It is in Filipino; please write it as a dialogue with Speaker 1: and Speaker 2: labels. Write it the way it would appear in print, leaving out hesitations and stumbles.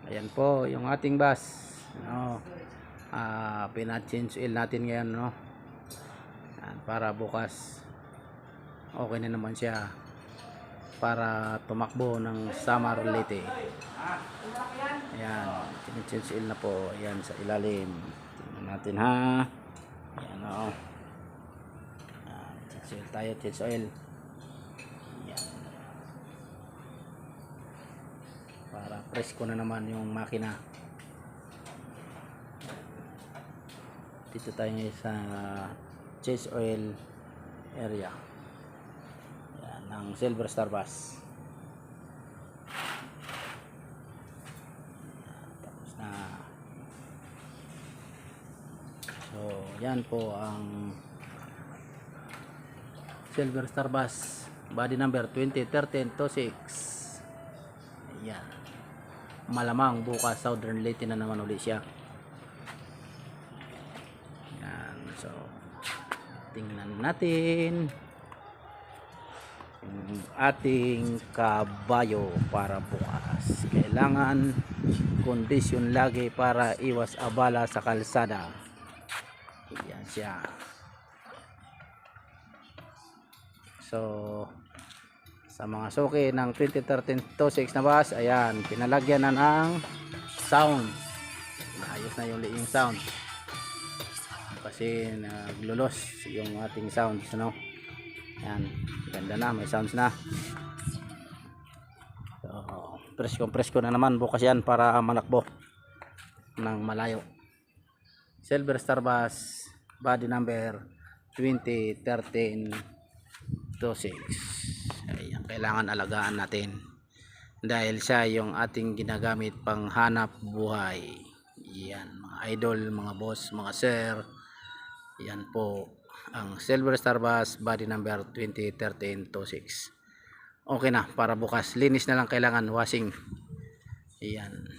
Speaker 1: Ayan po yung ating bus, no. Pina-change oil natin ngayon, no. Ayan, para bukas okay na naman siya para tumakbo ng summer Leyte. Ayan, change oil na po. Ayan sa ilalim, tingnan natin ha. Ayan, o. Change oil tayo, change oil. Ayan, para presko na naman yung makina. Dito tayo sa change oil area, ayan, ng Silver Star Bus. Ayan, tapos na. So yan po ang Silver Star Bus, body number 2013-26. Ayan, malamang bukas Southern Leyte na naman uli siya. So, tingnan natin yung ating kabayo para bukas. Kailangan kondisyon lagi para iwas abala sa kalsada. Yan siya. So, sa mga suki ng 2013-26 na bus, ayan, pinalagyan na ng sound. Ayos na yung sound kasi naglulos yung ating sounds, no. Yan, ganda na, may sounds na. So presko na naman bukas yan para manakbo ng malayo. Silver Star Bus, body number 2013-26. Ayan, kailangan alagaan natin dahil siya yung ating ginagamit pang hanap buhay. Yan, mga idol, mga boss, mga sir. Yan po ang Silver Star Bus, body number 2013-26. Okay na para bukas. Linis na lang, kailangan washing. Yan.